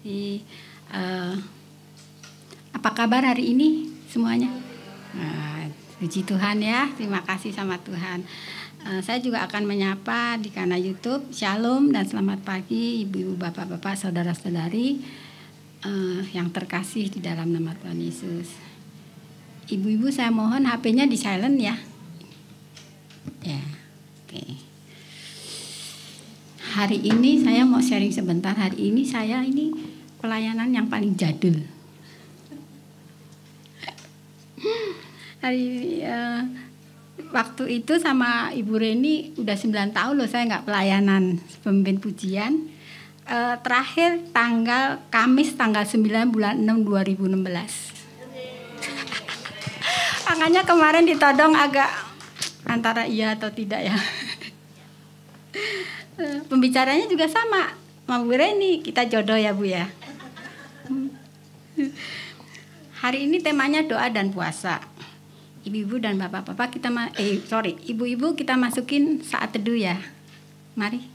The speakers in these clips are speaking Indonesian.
Eh, apa kabar hari ini semuanya? Nah, puji Tuhan ya, terima kasih sama Tuhan. Saya juga akan menyapa di kanal YouTube. Shalom dan selamat pagi ibu-ibu, bapak-bapak, saudara-saudari yang terkasih di dalam nama Tuhan Yesus. Ibu-ibu saya mohon HP-nya di silent ya. Ya, oke. Hari ini saya mau sharing sebentar. Hari ini saya pelayanan yang paling jadul. Waktu itu sama Ibu Reni udah 9 tahun loh saya nggak pelayanan pemimpin pujian. Terakhir Kamis tanggal 9 bulan 6 2016. Makanya kemarin ditodong agak antara iya atau tidak ya. Pembicaranya juga sama Bu Reni, kita jodoh ya Bu ya. Hari ini temanya doa dan puasa. Ibu-ibu dan bapak-bapak ibu-ibu kita masukin saat teduh ya. Mari.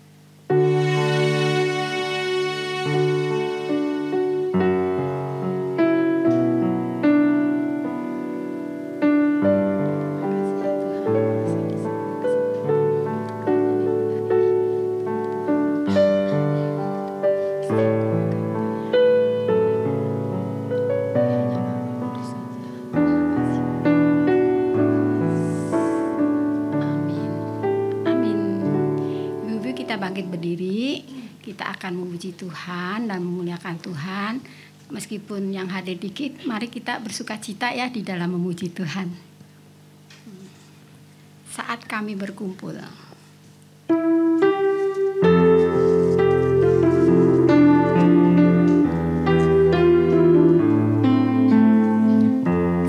Berdiri, kita akan memuji Tuhan dan memuliakan Tuhan. Meskipun yang hadir dikit, mari kita bersukacita ya di dalam memuji Tuhan. Saat kami berkumpul.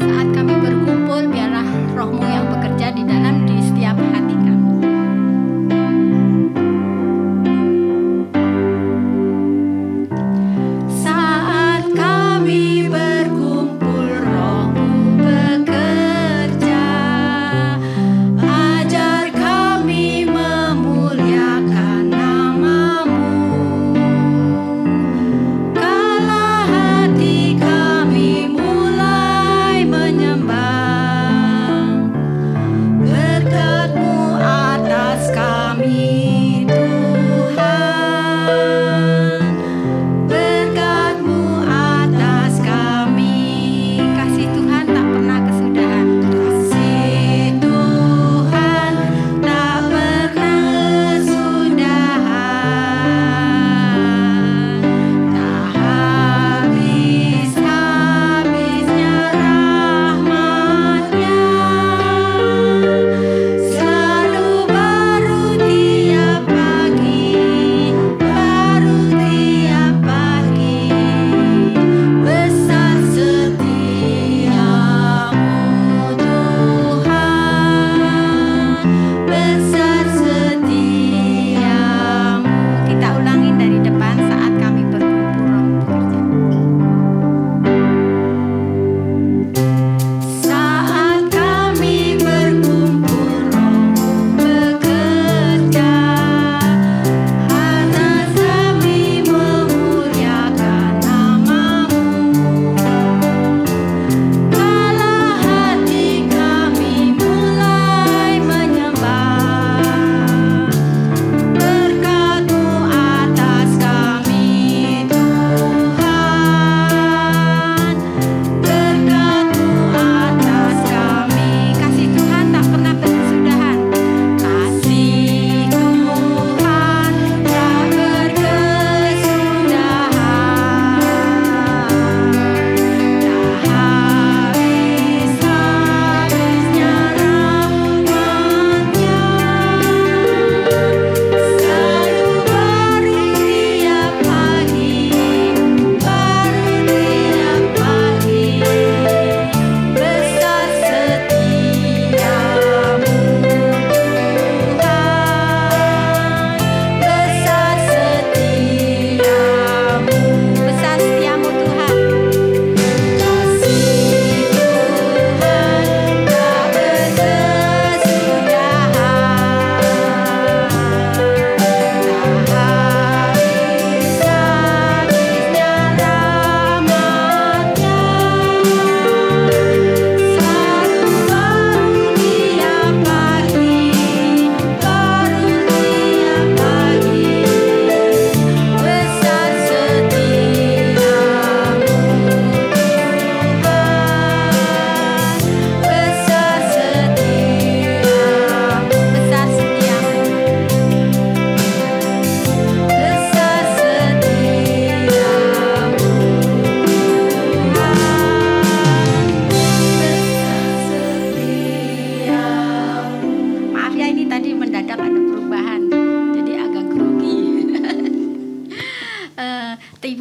Saat kami berkumpul, biarlah Roh-Mu yang bekerja di dalam di setiap hati kami. Ajar kami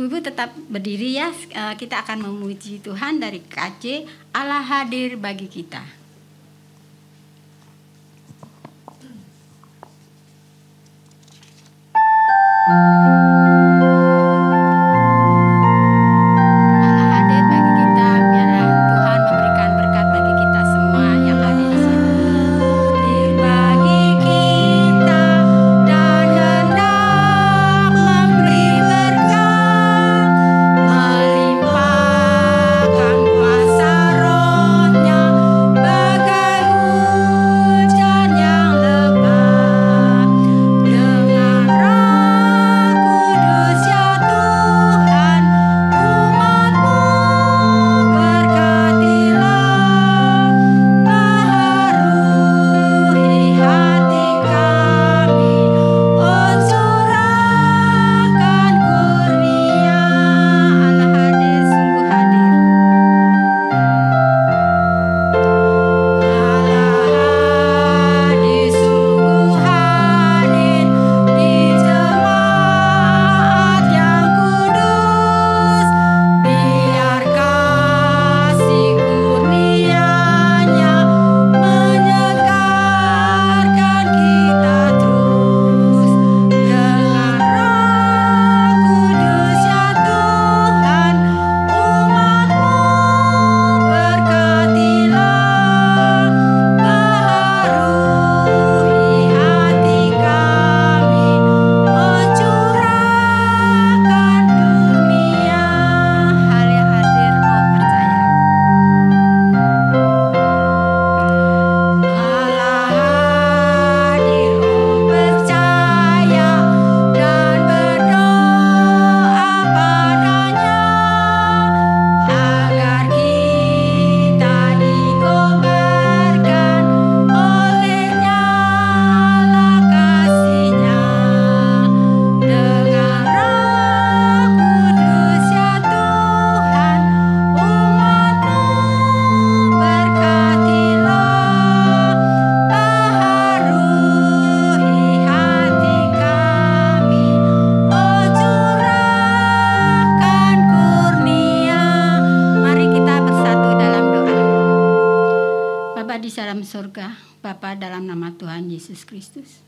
Ibu-ibu tetap berdiri ya. Kita akan memuji Tuhan dari KJ Allah hadir bagi kita. Yesus Kristus.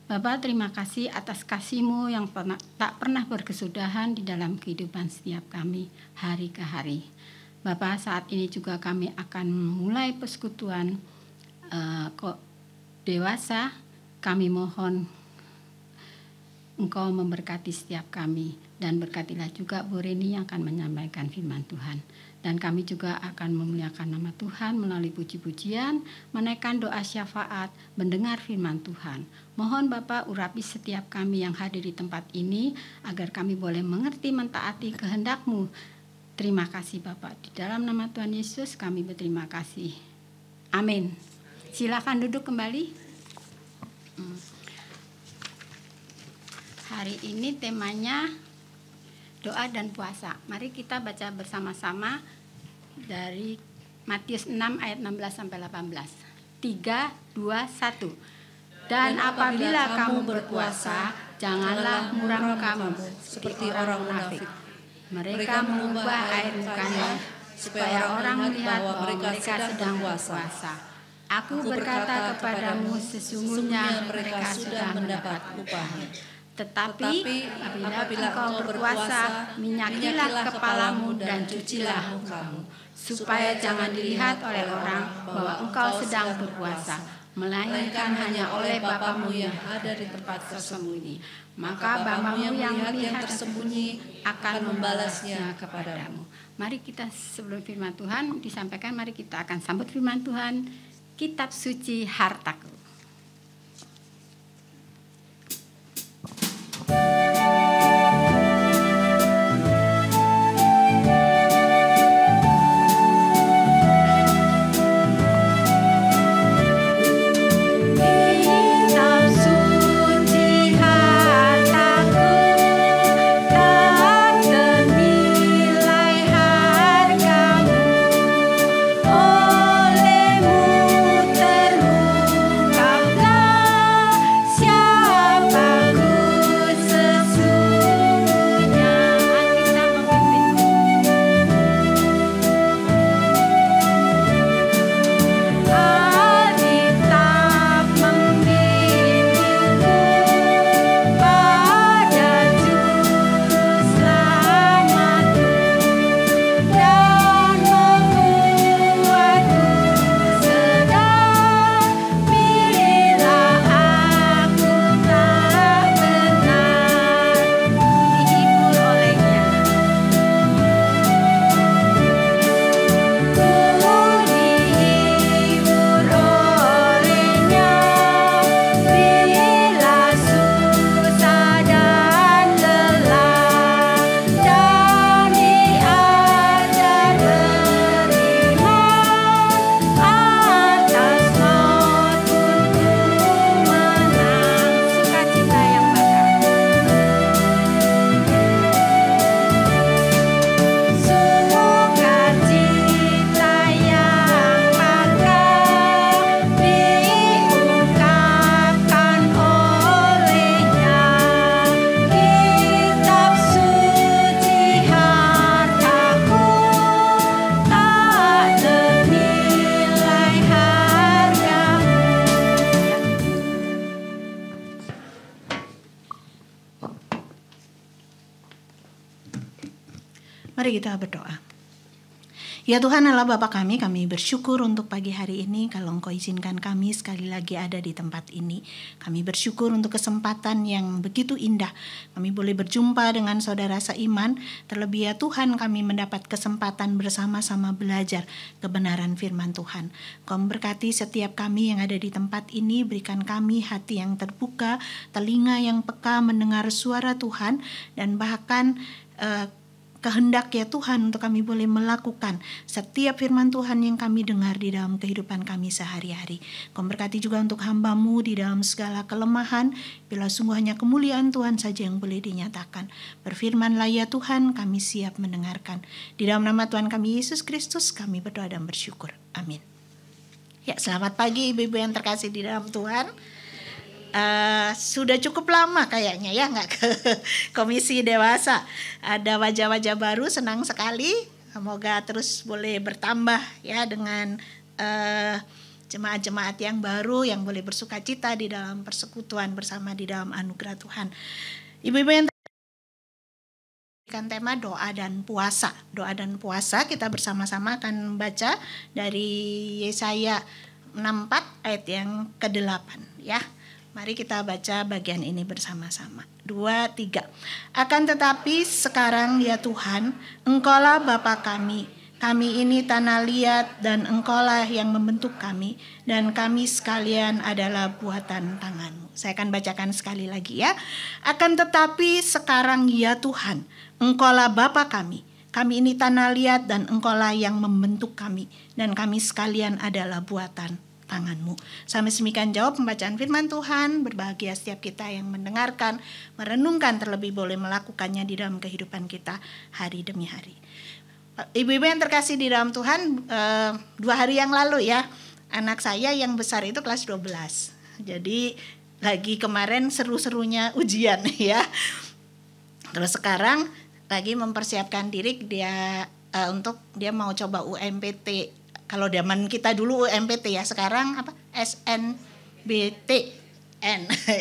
Bapa, terima kasih atas kasih-Mu yang tak pernah berkesudahan di dalam kehidupan setiap kami hari ke hari. Bapa, saat ini juga kami akan mulai persekutuan dewasa. Kami mohon Engkau memberkati setiap kami, dan berkatilah juga Bu Reni yang akan menyampaikan firman Tuhan. Dan kami juga akan memuliakan nama Tuhan melalui puji-pujian, menaikkan doa syafaat, mendengar firman Tuhan. Mohon Bapa urapi setiap kami yang hadir di tempat ini, agar kami boleh mengerti mentaati kehendak-Mu. Terima kasih Bapa. Di dalam nama Tuhan Yesus kami berterima kasih. Amin. Silakan duduk kembali. Hari ini temanya doa dan puasa. Mari kita baca bersama-sama dari Matius 6 ayat 16 sampai 18. 3, 2, 1. Dan apabila kamu berpuasa, janganlah muram kamu seperti orang munafik. Mereka mengubah air mukanya supaya orang melihat bahwa mereka sedang berpuasa. Aku berkata kepadamu, sesungguhnya mereka sudah mendapat upahnya. Tetapi apabila engkau berpuasa, minyakilah kepalamu dan cucilah mukamu, supaya jangan dilihat oleh orang bahwa engkau sedang berpuasa, melainkan hanya oleh Bapamu yang ada di tempat tersembunyi. Maka Bapamu yang melihat tersembunyi akan membalasnya kepadamu. Mari kita sebelum firman Tuhan disampaikan, mari kita akan sambut firman Tuhan. Kitab suci hartaku. Olehmu terbuka Mari kita berdoa. Ya Tuhan Allah Bapa kami bersyukur untuk pagi hari ini kalau Engkau izinkan kami sekali lagi ada di tempat ini. Kami bersyukur untuk kesempatan yang begitu indah. Kami boleh berjumpa dengan saudara seiman. Terlebih ya Tuhan kami mendapat kesempatan bersama-sama belajar kebenaran firman Tuhan. Engkau memberkati setiap kami yang ada di tempat ini. Berikan kami hati yang terbuka, telinga yang peka mendengar suara Tuhan. Dan bahkan kehendak ya Tuhan untuk kami boleh melakukan setiap firman Tuhan yang kami dengar di dalam kehidupan kami sehari-hari. Kau berkati juga untuk hamba-Mu di dalam segala kelemahan, bila sungguh hanya kemuliaan Tuhan saja yang boleh dinyatakan. Berfirmanlah ya Tuhan, kami siap mendengarkan. Di dalam nama Tuhan kami Yesus Kristus kami berdoa dan bersyukur. Amin. Ya, selamat pagi ibu-ibu yang terkasih di dalam Tuhan. Sudah cukup lama kayaknya ya nggak ke komisi dewasa. Ada wajah-wajah baru, senang sekali. Semoga terus boleh bertambah ya dengan jemaat-jemaat yang baru yang boleh bersukacita di dalam persekutuan bersama di dalam anugerah Tuhan. Ibu-ibu yang tema doa dan puasa. Doa dan puasa kita bersama-sama akan baca dari Yesaya 64 ayat yang ke-8 ya. Mari kita baca bagian ini bersama-sama. 2, 3. Akan tetapi sekarang ya Tuhan, Engkaulah Bapa kami. Kami ini tanah liat dan Engkaulah yang membentuk kami. Dan kami sekalian adalah buatan tangan-Mu. Saya akan bacakan sekali lagi ya. Akan tetapi sekarang ya Tuhan, Engkaulah Bapa kami. Kami ini tanah liat dan Engkaulah yang membentuk kami. Dan kami sekalian adalah buatan tangan-Mu. Sampai demikian jawab pembacaan firman Tuhan. Berbahagia setiap kita yang mendengarkan, merenungkan, terlebih boleh melakukannya di dalam kehidupan kita hari demi hari. Ibu-ibu yang terkasih di dalam Tuhan, 2 hari yang lalu ya, anak saya yang besar itu kelas 12. Jadi lagi kemarin seru-serunya ujian ya. Terus sekarang lagi mempersiapkan diri dia untuk dia mau coba UMPT. Kalau zaman kita dulu UMPT ya, sekarang apa? SNBTN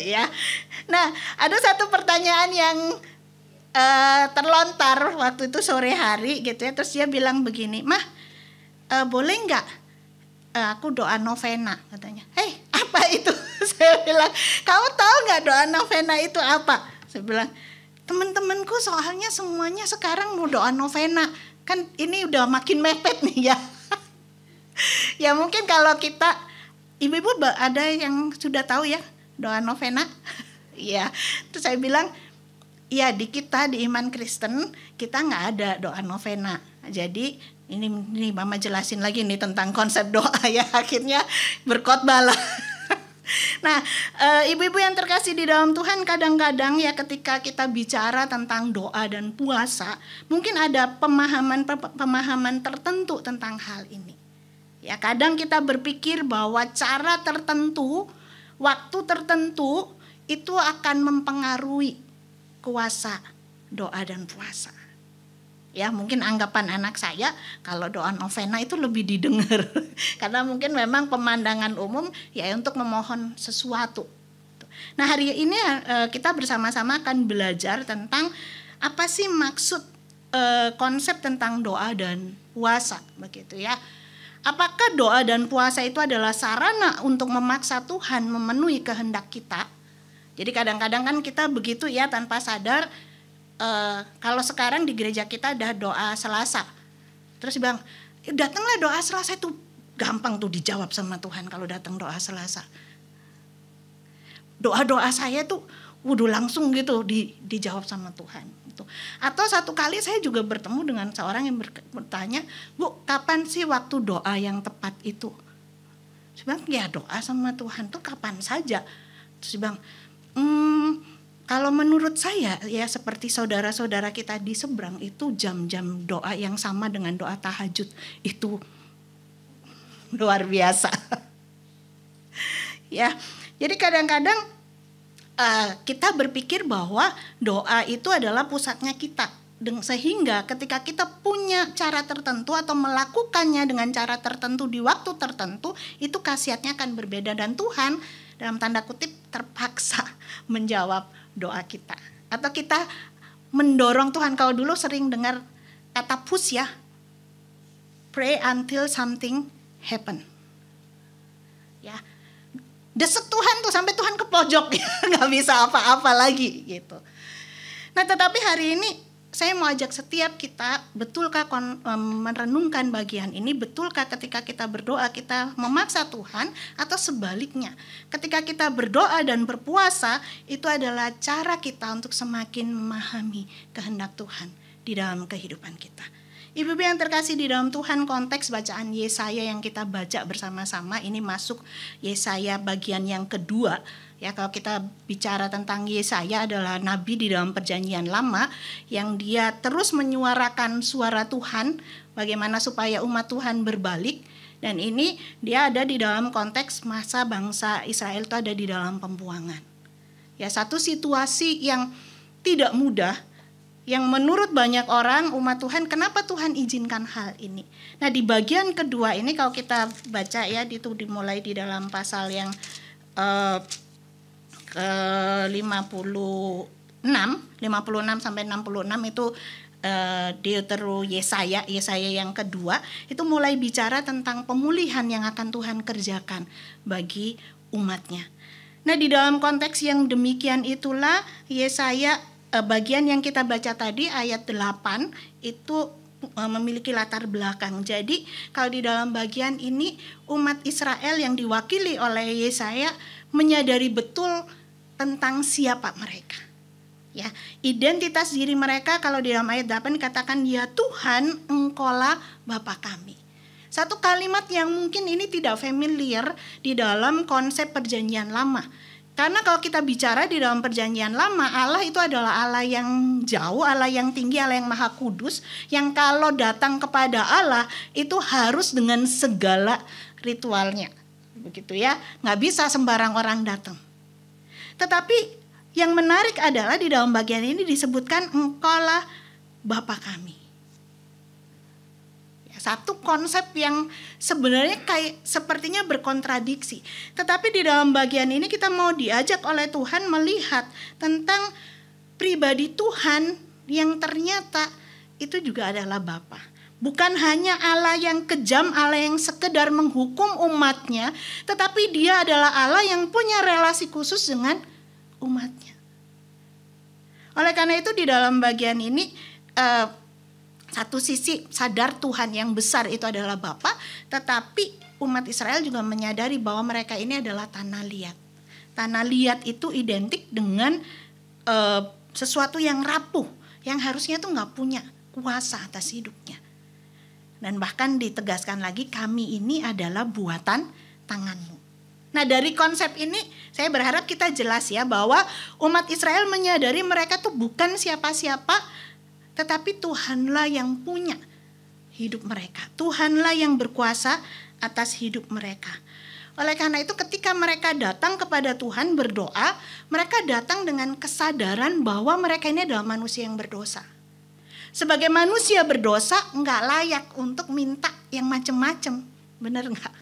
ya. Nah, ada satu pertanyaan yang terlontar waktu itu sore hari gitu ya. Terus dia bilang begini, "Mah, boleh nggak aku doa novena?" katanya. "Hei, apa itu?" Saya bilang, "Kamu tahu nggak doa novena itu apa?" Saya bilang, "Teman-temanku soalnya semuanya sekarang mau doa novena. Kan ini udah makin mepet nih ya." Ya mungkin kalau kita, ibu-ibu ada yang sudah tahu ya doa novena? Ya, terus saya bilang, ya di kita di iman Kristen kita nggak ada doa novena. Jadi ini Mama jelasin lagi nih tentang konsep doa ya, akhirnya berkhotbah lah. Nah, ibu-ibu yang terkasih di dalam Tuhan, kadang-kadang ya ketika kita bicara tentang doa dan puasa, mungkin ada pemahaman tertentu tentang hal ini. Ya, kadang kita berpikir bahwa cara tertentu, waktu tertentu itu akan mempengaruhi kuasa doa dan puasa. Ya, mungkin anggapan anak saya kalau doa novena itu lebih didengar. Karena mungkin memang pemandangan umum ya untuk memohon sesuatu. Nah, hari ini kita bersama-sama akan belajar tentang apa sih maksud konsep tentang doa dan puasa begitu ya. Apakah doa dan puasa itu adalah sarana untuk memaksa Tuhan memenuhi kehendak kita? Jadi kadang-kadang kan kita begitu ya tanpa sadar. Kalau sekarang di gereja kita ada doa Selasa. Terus bilang, datanglah doa Selasa itu gampang tuh dijawab sama Tuhan kalau datang doa Selasa. Doa-doa saya tuh langsung gitu dijawab sama Tuhan. Atau satu kali saya juga bertemu dengan seorang yang bertanya, "Bu, kapan sih waktu doa yang tepat itu?" Saya bilang, "Ya doa sama Tuhan tuh kapan saja." Terus dia bilang, kalau menurut saya ya seperti saudara-saudara kita di seberang itu jam-jam doa yang sama dengan doa tahajud itu luar biasa." Ya, jadi kadang-kadang kita berpikir bahwa doa itu adalah pusatnya kita. Sehingga ketika kita punya cara tertentu atau melakukannya dengan cara tertentu di waktu tertentu, itu khasiatnya akan berbeda. Dan Tuhan dalam tanda kutip terpaksa menjawab doa kita. Atau kita mendorong Tuhan. Kalau dulu sering dengar kata push ya. Pray until something happen. Ya. Desek Tuhan tuh sampai Tuhan ke pojok, nggak bisa apa-apa lagi gitu. Nah, tetapi hari ini saya mau ajak setiap kita, betulkah merenungkan bagian ini, betulkah ketika kita berdoa kita memaksa Tuhan, atau sebaliknya, ketika kita berdoa dan berpuasa itu adalah cara kita untuk semakin memahami kehendak Tuhan di dalam kehidupan kita. Ibu-ibu yang terkasih di dalam Tuhan, konteks bacaan Yesaya yang kita baca bersama-sama ini masuk Yesaya bagian yang kedua. Ya, kalau kita bicara tentang Yesaya adalah nabi di dalam Perjanjian Lama yang dia terus menyuarakan suara Tuhan bagaimana supaya umat Tuhan berbalik, dan ini dia ada di dalam konteks masa bangsa Israel itu ada di dalam pembuangan. Ya, satu situasi yang tidak mudah, yang menurut banyak orang umat Tuhan, kenapa Tuhan izinkan hal ini. Nah, di bagian kedua ini kalau kita baca ya, itu dimulai di dalam pasal yang ke 56 sampai 66 itu Deutero Yesaya yang kedua, itu mulai bicara tentang pemulihan yang akan Tuhan kerjakan bagi umatnya. Nah, di dalam konteks yang demikian itulah Yesaya bagian yang kita baca tadi ayat 8 itu memiliki latar belakang. Jadi kalau di dalam bagian ini umat Israel yang diwakili oleh Yesaya menyadari betul tentang siapa mereka. Ya, identitas diri mereka kalau di dalam ayat 8 dikatakan, ya Tuhan, Engkaulah Bapa kami. Satu kalimat yang mungkin ini tidak familiar di dalam konsep Perjanjian Lama. Karena kalau kita bicara di dalam Perjanjian Lama, Allah itu adalah Allah yang jauh, Allah yang tinggi, Allah yang maha kudus, yang kalau datang kepada Allah itu harus dengan segala ritualnya. Begitu ya, nggak bisa sembarang orang datang. Tetapi yang menarik adalah di dalam bagian ini disebutkan Engkaulah Bapa kami. Satu konsep yang sebenarnya kayak sepertinya berkontradiksi. Tetapi di dalam bagian ini kita mau diajak oleh Tuhan melihat tentang pribadi Tuhan yang ternyata itu juga adalah Bapa. Bukan hanya Allah yang kejam, Allah yang sekedar menghukum umatnya, tetapi dia adalah Allah yang punya relasi khusus dengan umatnya. Oleh karena itu di dalam bagian ini satu sisi sadar Tuhan yang besar itu adalah Bapa, tetapi umat Israel juga menyadari bahwa mereka ini adalah tanah liat. Tanah liat itu identik dengan sesuatu yang rapuh, yang harusnya tuh nggak punya kuasa atas hidupnya. Dan bahkan ditegaskan lagi, kami ini adalah buatan tanganmu. Nah, dari konsep ini saya berharap kita jelas ya bahwa umat Israel menyadari mereka tuh bukan siapa-siapa, tetapi Tuhanlah yang punya hidup mereka. Tuhanlah yang berkuasa atas hidup mereka. Oleh karena itu ketika mereka datang kepada Tuhan berdoa, mereka datang dengan kesadaran bahwa mereka ini adalah manusia yang berdosa. Sebagai manusia berdosa enggak layak untuk minta yang macam-macam. Benar enggak?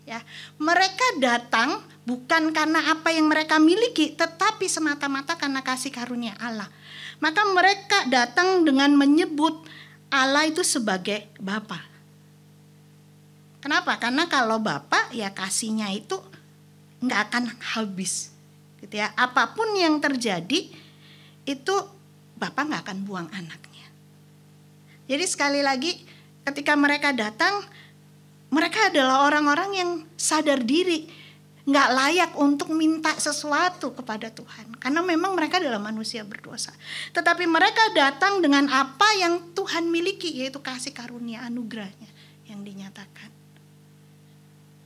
Ya, mereka datang bukan karena apa yang mereka miliki, tetapi semata-mata karena kasih karunia Allah. Maka mereka datang dengan menyebut Allah itu sebagai Bapa. Kenapa? Karena kalau Bapa ya kasihnya itu nggak akan habis, gitu ya. Apapun yang terjadi itu Bapa nggak akan buang anaknya. Jadi sekali lagi ketika mereka datang, mereka adalah orang-orang yang sadar diri, nggak layak untuk minta sesuatu kepada Tuhan. Karena memang mereka adalah manusia berdosa. Tetapi mereka datang dengan apa yang Tuhan miliki, yaitu kasih karunia anugerahnya yang dinyatakan.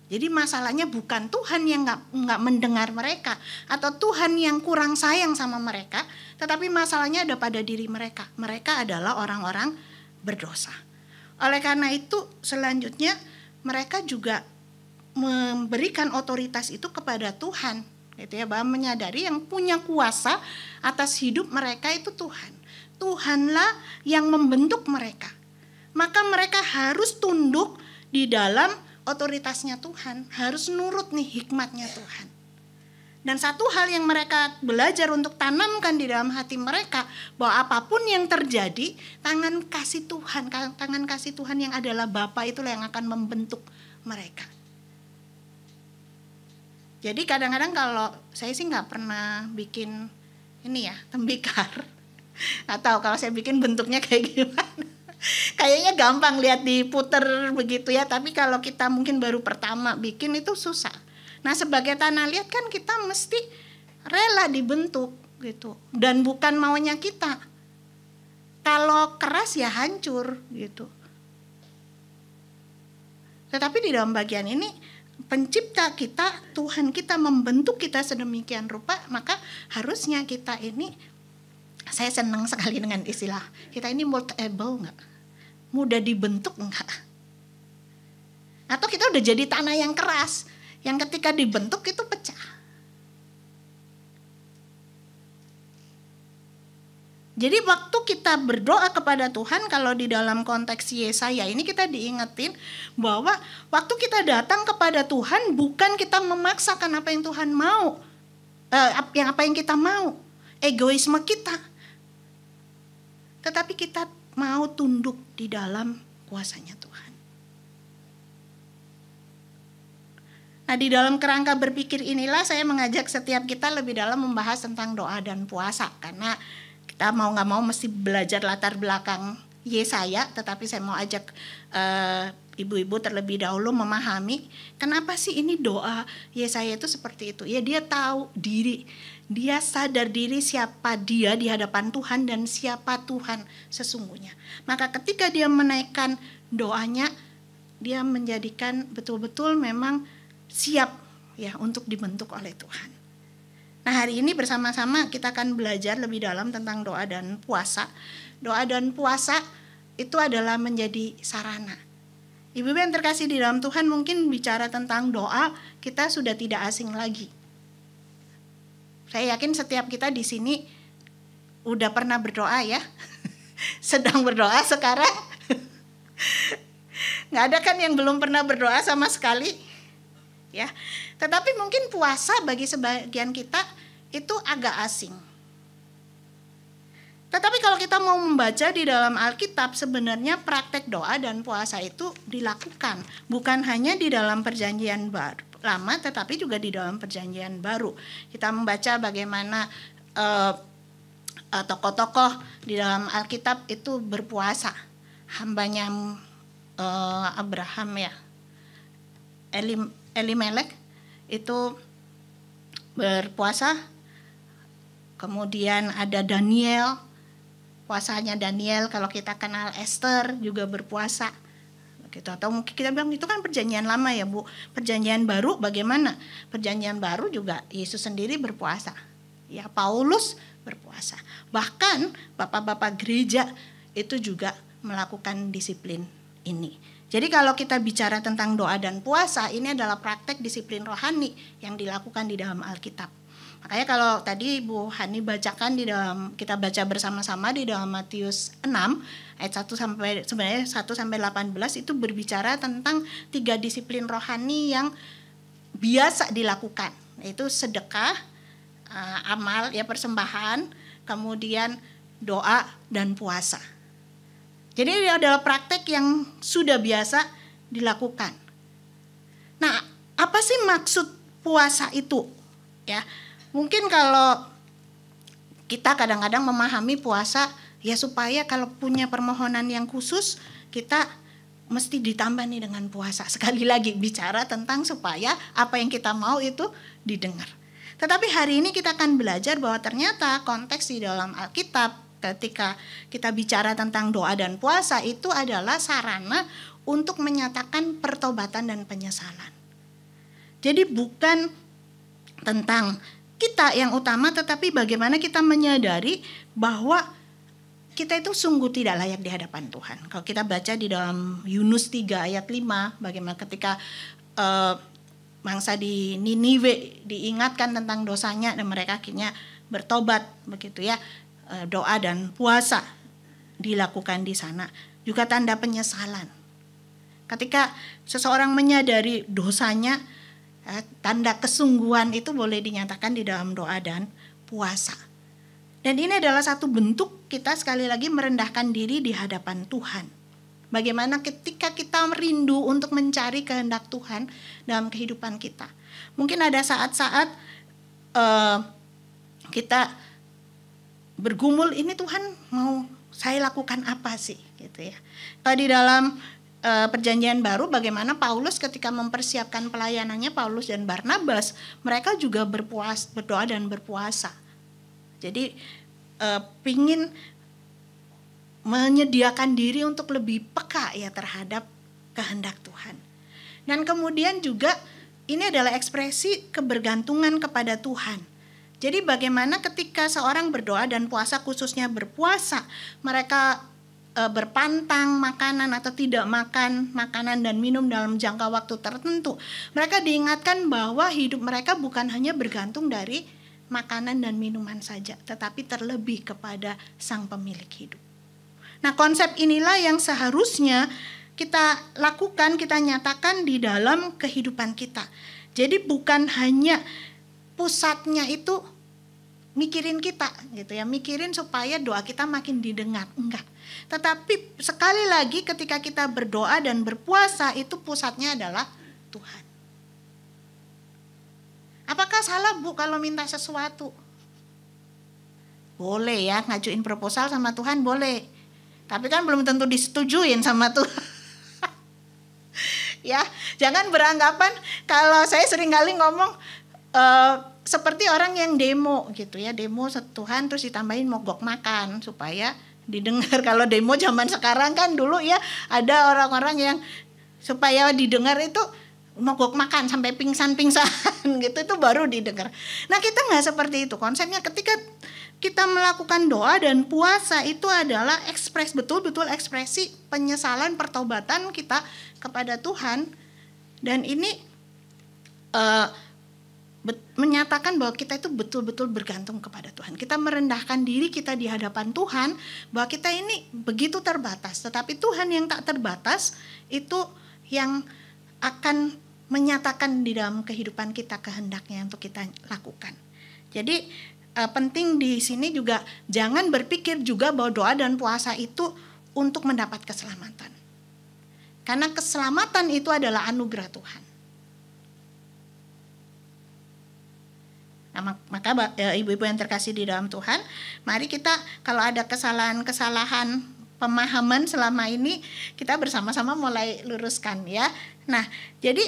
Jadi masalahnya bukan Tuhan yang nggak mendengar mereka, atau Tuhan yang kurang sayang sama mereka, tetapi masalahnya ada pada diri mereka. Mereka adalah orang-orang berdosa. Oleh karena itu selanjutnya mereka juga memberikan otoritas itu kepada Tuhan, gitu ya, bahwa menyadari yang punya kuasa atas hidup mereka itu Tuhan. Tuhanlah yang membentuk mereka. Maka mereka harus tunduk di dalam otoritasnya Tuhan, harus nurut nih hikmatnya Tuhan. Dan satu hal yang mereka belajar untuk tanamkan di dalam hati mereka, bahwa apapun yang terjadi, tangan kasih Tuhan yang adalah Bapa itulah yang akan membentuk mereka. Jadi kadang-kadang kalau saya sih nggak pernah bikin ini ya, tembikar. Atau kalau saya bikin bentuknya kayak gimana. Kayaknya gampang lihat diputer begitu ya, tapi kalau kita mungkin baru pertama bikin itu susah. Nah, sebagai tanah liat kan kita mesti rela dibentuk gitu, dan bukan maunya kita. Kalau keras ya hancur gitu. Tetapi di dalam bagian ini pencipta kita, Tuhan kita membentuk kita sedemikian rupa, maka harusnya kita ini, saya senang sekali dengan istilah kita ini moldable enggak? Mudah dibentuk enggak? Atau kita udah jadi tanah yang keras, yang ketika dibentuk itu pecah. Jadi waktu kita berdoa kepada Tuhan, kalau di dalam konteks Yesaya ini kita diingetin bahwa waktu kita datang kepada Tuhan bukan kita memaksakan apa yang Tuhan mau, apa yang kita mau, egoisme kita, tetapi kita mau tunduk di dalam kuasanya Tuhan. Nah, di dalam kerangka berpikir inilah saya mengajak setiap kita lebih dalam membahas tentang doa dan puasa. Karena kita mau gak mau mesti belajar latar belakang Yesaya. Tetapi saya mau ajak ibu-ibu terlebih dahulu memahami kenapa sih ini doa Yesaya itu seperti itu. Ya, dia tahu diri, dia sadar diri siapa dia di hadapan Tuhan dan siapa Tuhan sesungguhnya. Maka ketika dia menaikkan doanya, dia menjadikan betul-betul memang siap ya untuk dibentuk oleh Tuhan. Nah, hari ini bersama-sama kita akan belajar lebih dalam tentang doa dan puasa. Doa dan puasa itu adalah menjadi sarana. Ibu-ibu yang terkasih di dalam Tuhan, mungkin bicara tentang doa kita sudah tidak asing lagi. Saya yakin setiap kita di sini udah pernah berdoa ya. Sedang berdoa sekarang. Nggak ada kan yang belum pernah berdoa sama sekali? Ya, tetapi mungkin puasa bagi sebagian kita itu agak asing. Tetapi kalau kita mau membaca di dalam Alkitab, sebenarnya praktek doa dan puasa itu dilakukan bukan hanya di dalam perjanjian lama, tetapi juga di dalam perjanjian baru. Kita membaca bagaimana tokoh-tokoh di dalam Alkitab itu berpuasa. Hambanya Abraham ya, Elimelek itu berpuasa. Kemudian ada Daniel, puasanya Daniel. Kalau kita kenal Esther juga berpuasa gitu. Atau mungkin kita bilang itu kan perjanjian lama ya Bu. Perjanjian baru bagaimana? Perjanjian baru juga Yesus sendiri berpuasa. Ya, Paulus berpuasa. Bahkan bapak-bapak gereja itu juga melakukan disiplin ini. Jadi kalau kita bicara tentang doa dan puasa, ini adalah praktek disiplin rohani yang dilakukan di dalam Alkitab. Makanya kalau tadi Bu Hani bacakan di dalam, kita baca bersama-sama di dalam Matius 6 ayat 1 sampai 18 itu berbicara tentang 3 disiplin rohani yang biasa dilakukan, yaitu sedekah, amal ya, persembahan, kemudian doa dan puasa. Jadi ini adalah praktek yang sudah biasa dilakukan. Nah, apa sih maksud puasa itu? Ya, mungkin kalau kita kadang-kadang memahami puasa ya supaya kalau punya permohonan yang khusus kita mesti ditambah nih dengan puasa. Sekali lagi bicara tentang supaya apa yang kita mau itu didengar. Tetapi hari ini kita akan belajar bahwa ternyata konteks di dalam Alkitab ketika kita bicara tentang doa dan puasa itu adalah sarana untuk menyatakan pertobatan dan penyesalan. Jadi bukan tentang kita yang utama, tetapi bagaimana kita menyadari bahwa kita itu sungguh tidak layak di hadapan Tuhan. Kalau kita baca di dalam Yunus 3 ayat 5, bagaimana ketika bangsa di Niniwe diingatkan tentang dosanya dan mereka akhirnya bertobat begitu ya. Doa dan puasa dilakukan di sana. Juga tanda penyesalan. Ketika seseorang menyadari dosanya, Tanda kesungguhan itu boleh dinyatakan di dalam doa dan puasa. Dan ini adalah satu bentuk kita sekali lagi merendahkan diri di hadapan Tuhan. Bagaimana ketika kita merindu untuk mencari kehendak Tuhan dalam kehidupan kita. Mungkin ada saat-saat kita bergumul, ini Tuhan mau saya lakukan apa sih gitu ya. Kalau di dalam Perjanjian Baru bagaimana Paulus ketika mempersiapkan pelayanannya, Paulus dan Barnabas, mereka juga berdoa dan berpuasa. Jadi pingin menyediakan diri untuk lebih peka ya terhadap kehendak Tuhan. Dan kemudian juga ini adalah ekspresi kebergantungan kepada Tuhan. Jadi bagaimana ketika seorang berdoa dan puasa, khususnya berpuasa, mereka berpantang makanan atau tidak makan makanan dan minum dalam jangka waktu tertentu. Mereka diingatkan bahwa hidup mereka bukan hanya bergantung dari makanan dan minuman saja, tetapi terlebih kepada Sang Pemilik hidup. Nah, konsep inilah yang seharusnya kita lakukan, kita nyatakan di dalam kehidupan kita. Jadi bukan hanya pusatnya itu mikirin kita gitu ya, mikirin supaya doa kita makin didengar, enggak. Tetapi sekali lagi ketika kita berdoa dan berpuasa itu pusatnya adalah Tuhan. Apakah salah Bu kalau minta sesuatu? Boleh ya, ngajuin proposal sama Tuhan boleh. Tapi kan belum tentu disetujuin sama Tuhan. Ya, jangan beranggapan, kalau saya sering kali ngomong seperti orang yang demo gitu ya, demo Tuhan terus ditambahin mogok makan supaya didengar. Kalau demo zaman sekarang kan dulu ya ada orang-orang yang supaya didengar itu mogok makan sampai pingsan-pingsan gitu, itu baru didengar. Nah, kita nggak seperti itu konsepnya. Ketika kita melakukan doa dan puasa itu adalah betul-betul ekspresi penyesalan, pertobatan kita kepada Tuhan. Dan ini menyatakan bahwa kita itu betul-betul bergantung kepada Tuhan. Kita merendahkan diri kita di hadapan Tuhan bahwa kita ini begitu terbatas, tetapi Tuhan yang tak terbatas itu yang akan menyatakan di dalam kehidupan kita kehendaknya untuk kita lakukan. Jadi penting di sini juga jangan berpikir juga bahwa doa dan puasa itu untuk mendapat keselamatan. Karena keselamatan itu adalah anugerah Tuhan. Nah, maka ibu-ibu yang terkasih di dalam Tuhan, mari kita kalau ada kesalahan-kesalahan pemahaman selama ini, kita bersama-sama mulai luruskan ya. Nah, jadi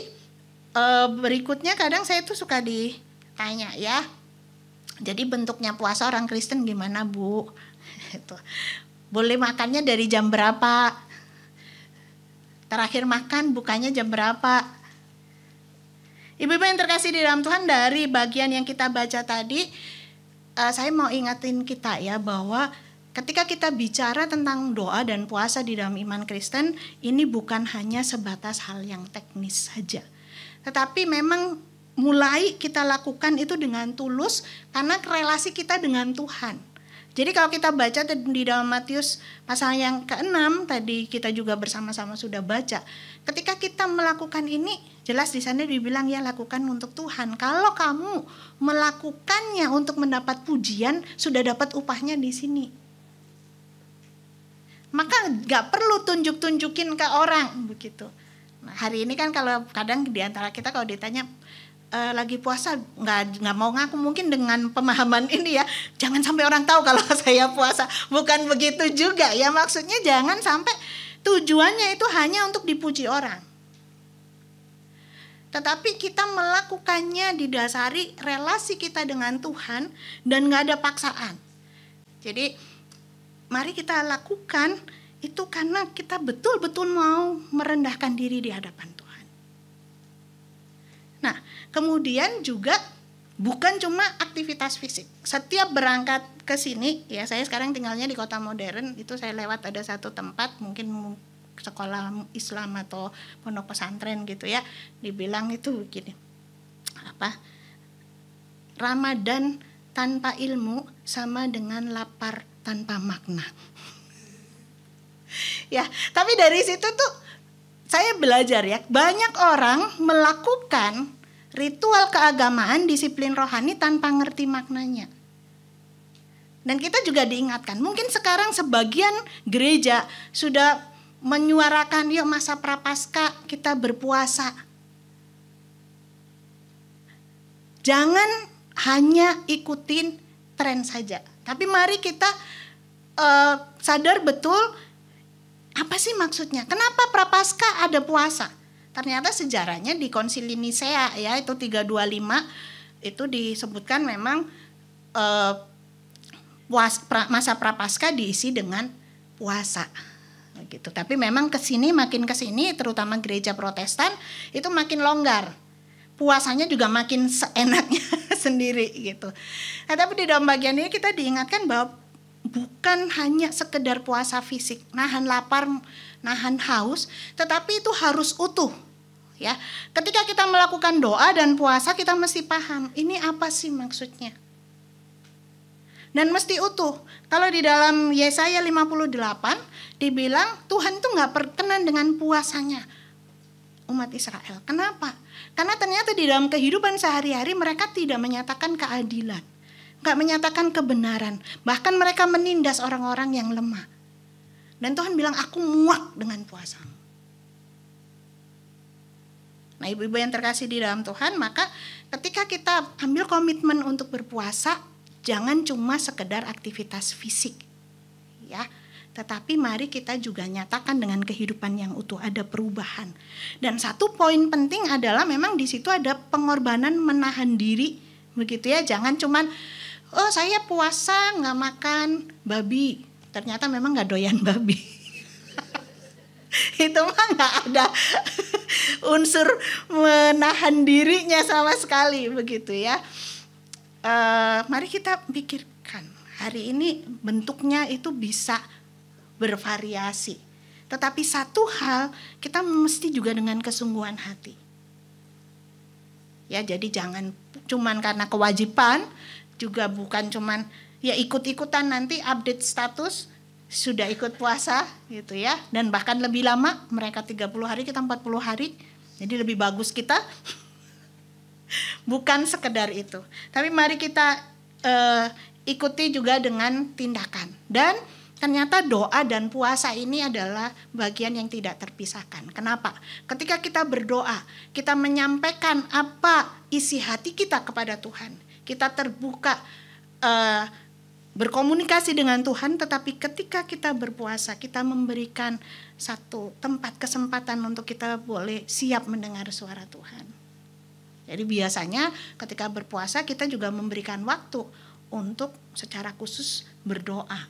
berikutnya kadang saya tuh suka ditanya ya, jadi bentuknya puasa orang Kristen gimana Bu? Itu. Boleh makannya dari jam berapa? Terakhir makan bukanya jam berapa? Ibu-ibu yang terkasih di dalam Tuhan, dari bagian yang kita baca tadi, saya mau ingatin kita ya bahwa ketika kita bicara tentang doa dan puasa di dalam iman Kristen, ini bukan hanya sebatas hal yang teknis saja. Tetapi memang mulai kita lakukan itu dengan tulus karena relasi kita dengan Tuhan. Jadi kalau kita baca di dalam Matius pasal yang ke-6 tadi kita juga bersama-sama sudah baca. Ketika kita melakukan ini, jelas di sana dibilang ya lakukan untuk Tuhan. Kalau kamu melakukannya untuk mendapat pujian, sudah dapat upahnya di sini. Maka nggak perlu tunjukin ke orang begitu. Nah, hari ini kan kalau kadang di antara kita kalau ditanya lagi puasa nggak mau ngaku, mungkin dengan pemahaman ini ya, jangan sampai orang tahu kalau saya puasa. Bukan begitu juga ya, maksudnya jangan sampai tujuannya itu hanya untuk dipuji orang. Tetapi kita melakukannya didasari relasi kita dengan Tuhan dan nggak ada paksaan. Jadi mari kita lakukan itu karena kita betul-betul mau merendahkan diri di hadapan Tuhan. Nah, kemudian juga bukan cuma aktivitas fisik. Setiap berangkat ke sini, ya saya sekarang tinggalnya di Kota Modern, itu saya lewat ada satu tempat, mungkin sekolah Islam atau pondok pesantren gitu ya, dibilang itu begini, Ramadan tanpa ilmu sama dengan lapar tanpa makna. Ya, tapi dari situ tuh saya belajar ya, banyak orang melakukan ritual keagamaan, disiplin rohani tanpa ngerti maknanya. Dan kita juga diingatkan, mungkin sekarang sebagian gereja sudah menyuarakan, yuk masa prapaskah kita berpuasa. Jangan hanya ikutin tren saja, tapi mari kita sadar betul apa sih maksudnya. Kenapa prapaskah ada puasa? Ternyata sejarahnya di Konsili Nisea ya, itu 325 itu disebutkan memang masa prapaskah diisi dengan puasa gitu. Tapi memang makin kesini terutama gereja Protestan itu makin longgar, puasanya juga makin seenaknya sendiri gitu. Nah, tapi di dalam bagian ini kita diingatkan bahwa bukan hanya sekedar puasa fisik, nahan lapar, nahan haus, tetapi itu harus utuh ya. Ketika kita melakukan doa dan puasa, kita mesti paham ini apa sih maksudnya. Dan mesti utuh. Kalau di dalam Yesaya 58 dibilang Tuhan itu gak berkenan dengan puasanya umat Israel. Kenapa? Karena ternyata di dalam kehidupan sehari-hari mereka tidak menyatakan keadilan, gak menyatakan kebenaran. Bahkan mereka menindas orang-orang yang lemah. Dan Tuhan bilang, aku muak dengan puasamu. Nah, ibu-ibu yang terkasih di dalam Tuhan, maka ketika kita ambil komitmen untuk berpuasa, jangan cuma sekedar aktivitas fisik, ya. Tetapi mari kita juga nyatakan dengan kehidupan yang utuh, ada perubahan. Dan satu poin penting adalah memang di situ ada pengorbanan menahan diri, begitu ya. Jangan cuman, oh saya puasa nggak makan babi, ternyata memang nggak doyan babi. Itu mah nggak ada unsur menahan dirinya sama sekali, begitu ya. Mari kita pikirkan hari ini bentuknya itu bisa bervariasi, tetapi satu hal kita mesti juga dengan kesungguhan hati ya. Jadi jangan cuman karena kewajiban, juga bukan cuman ya ikut-ikutan nanti update status sudah ikut puasa gitu ya, dan bahkan lebih lama, mereka 30 hari kita 40 hari, jadi lebih bagus kita. Bukan sekedar itu, tapi mari kita ikuti juga dengan tindakan. Dan ternyata doa dan puasa ini adalah bagian yang tidak terpisahkan. Kenapa? Ketika kita berdoa, kita menyampaikan apa isi hati kita kepada Tuhan. Kita terbuka berkomunikasi dengan Tuhan, tetapi ketika kita berpuasa, kita memberikan satu tempat kesempatan untuk kita boleh siap mendengar suara Tuhan. Jadi biasanya ketika berpuasa kita juga memberikan waktu untuk secara khusus berdoa.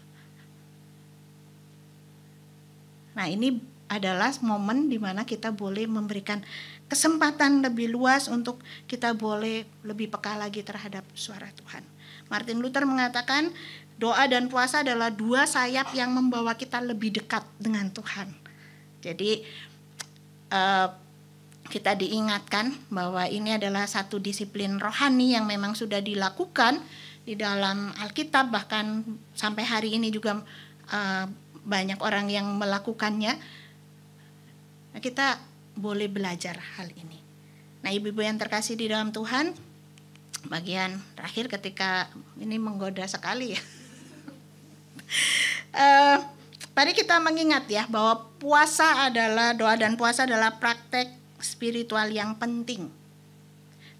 Nah, ini adalah momen di mana kita boleh memberikan kesempatan lebih luas untuk kita boleh lebih peka lagi terhadap suara Tuhan. Martin Luther mengatakan doa dan puasa adalah dua sayap yang membawa kita lebih dekat dengan Tuhan. Jadi kita diingatkan bahwa ini adalah satu disiplin rohani yang memang sudah dilakukan di dalam Alkitab, bahkan sampai hari ini juga banyak orang yang melakukannya. Nah, kita boleh belajar hal ini. Nah, ibu-ibu yang terkasih di dalam Tuhan, bagian terakhir ketika ini menggoda sekali ya. Mari kita mengingat ya bahwa doa dan puasa adalah praktek spiritual yang penting.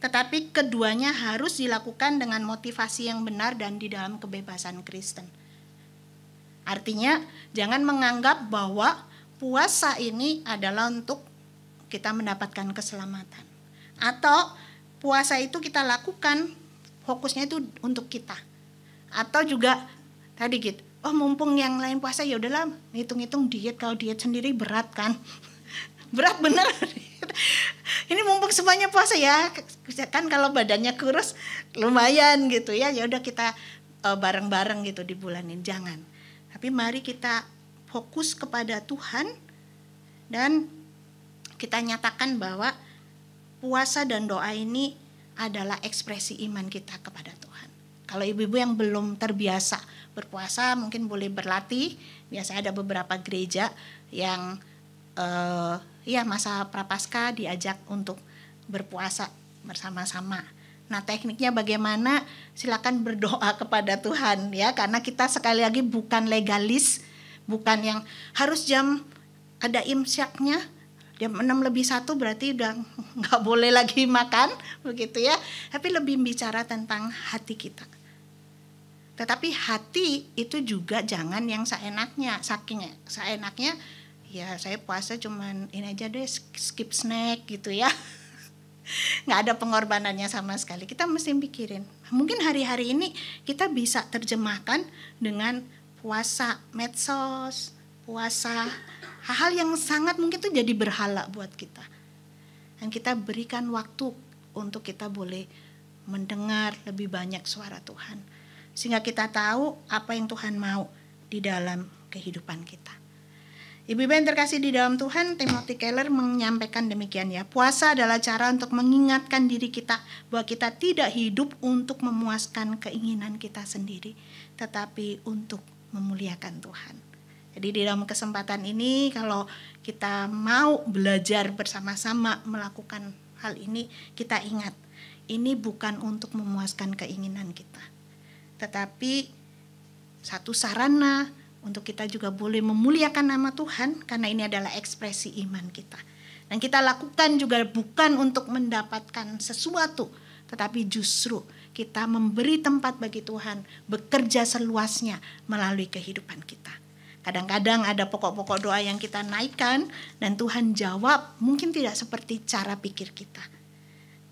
Tetapi keduanya harus dilakukan dengan motivasi yang benar dan di dalam kebebasan Kristen. Artinya jangan menganggap bahwa puasa ini adalah untuk kita mendapatkan keselamatan. Atau puasa itu kita lakukan fokusnya itu untuk kita. Atau juga tadi gitu, oh mumpung yang lain puasa ya udahlah hitung-hitung diet, kalau diet sendiri berat kan. Berat bener. Ini mumpung semuanya puasa ya, kan kalau badannya kurus lumayan gitu ya, ya udah kita bareng-bareng gitu di bulan ini. Jangan. Tapi mari kita fokus kepada Tuhan dan kita nyatakan bahwa puasa dan doa ini adalah ekspresi iman kita kepada Tuhan. Kalau ibu-ibu yang belum terbiasa berpuasa mungkin boleh berlatih. Biasanya ada beberapa gereja yang masa prapaskah diajak untuk berpuasa bersama-sama. Nah, tekniknya bagaimana? Silakan berdoa kepada Tuhan ya, karena kita sekali lagi bukan legalis, bukan yang harus ada imsaknya jam 6:01 berarti udah nggak boleh lagi makan begitu ya. Tapi lebih bicara tentang hati kita. Tetapi hati itu juga jangan yang seenaknya, saking seenaknya ya saya puasa cuman ini aja deh, skip snack gitu ya. Nggak ada pengorbanannya sama sekali. Kita mesti pikirin, mungkin hari-hari ini kita bisa terjemahkan dengan puasa medsos, puasa hal-hal yang sangat mungkin itu jadi berhala buat kita. Dan kita berikan waktu untuk kita boleh mendengar lebih banyak suara Tuhan, sehingga kita tahu apa yang Tuhan mau di dalam kehidupan kita. Ibu-ibu yang terkasih di dalam Tuhan, Timothy Keller menyampaikan demikian ya. Puasa adalah cara untuk mengingatkan diri kita bahwa kita tidak hidup untuk memuaskan keinginan kita sendiri, tetapi untuk memuliakan Tuhan. Jadi di dalam kesempatan ini kalau kita mau belajar bersama-sama melakukan hal ini, kita ingat ini bukan untuk memuaskan keinginan kita, tetapi satu sarana untuk kita juga boleh memuliakan nama Tuhan, karena ini adalah ekspresi iman kita. Dan kita lakukan juga bukan untuk mendapatkan sesuatu, tetapi justru kita memberi tempat bagi Tuhan bekerja seluasnya melalui kehidupan kita. Kadang-kadang ada pokok-pokok doa yang kita naikkan dan Tuhan jawab mungkin tidak seperti cara pikir kita,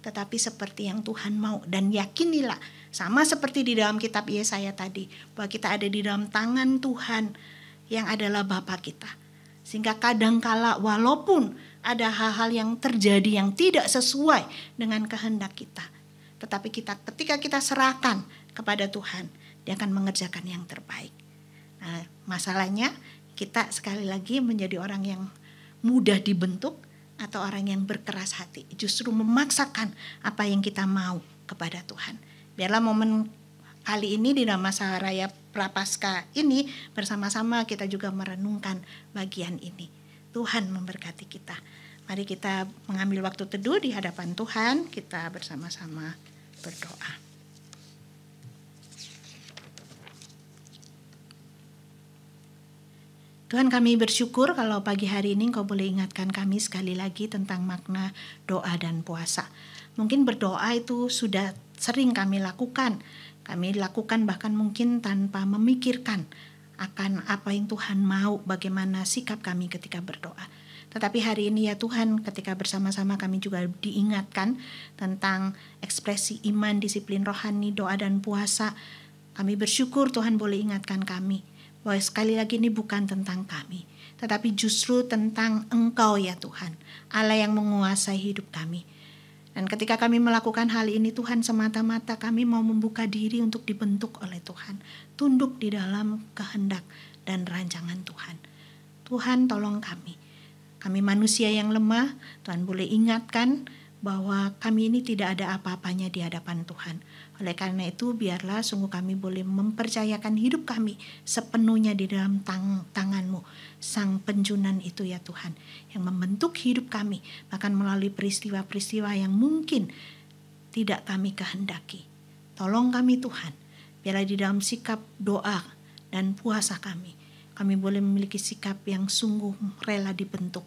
tetapi seperti yang Tuhan mau. Dan yakinilah, sama seperti di dalam kitab Yesaya tadi, bahwa kita ada di dalam tangan Tuhan yang adalah Bapa kita. Sehingga kadangkala walaupun ada hal-hal yang terjadi yang tidak sesuai dengan kehendak kita, tetapi ketika kita serahkan kepada Tuhan, Dia akan mengerjakan yang terbaik. Nah, masalahnya kita sekali lagi menjadi orang yang mudah dibentuk atau orang yang berkeras hati, justru memaksakan apa yang kita mau kepada Tuhan. Biarlah momen kali ini di dalam masa raya Prapaskah ini bersama-sama kita juga merenungkan bagian ini. Tuhan memberkati kita. Mari kita mengambil waktu teduh di hadapan Tuhan, kita bersama-sama berdoa. Tuhan, kami bersyukur kalau pagi hari ini Engkau boleh ingatkan kami sekali lagi tentang makna doa dan puasa. Mungkin berdoa itu sudah sering kami lakukan. Kami lakukan bahkan mungkin tanpa memikirkan akan apa yang Tuhan mau, bagaimana sikap kami ketika berdoa. Tetapi hari ini ya Tuhan, ketika bersama-sama kami juga diingatkan tentang ekspresi iman, disiplin rohani, doa dan puasa. Kami bersyukur Tuhan boleh ingatkan kami bahwa sekali lagi ini bukan tentang kami, tetapi justru tentang Engkau ya Tuhan, Allah yang menguasai hidup kami. Dan ketika kami melakukan hal ini Tuhan, semata-mata kami mau membuka diri untuk dibentuk oleh Tuhan, tunduk di dalam kehendak dan rancangan Tuhan. Tuhan tolong kami manusia yang lemah, Tuhan boleh ingatkan bahwa kami ini tidak ada apa-apanya di hadapan Tuhan. Oleh karena itu biarlah sungguh kami boleh mempercayakan hidup kami sepenuhnya di dalam tangan-Mu, Sang Penjunan itu ya Tuhan, yang membentuk hidup kami bahkan melalui peristiwa-peristiwa yang mungkin tidak kami kehendaki. Tolong kami Tuhan, biarlah di dalam sikap doa dan puasa kami boleh memiliki sikap yang sungguh rela dibentuk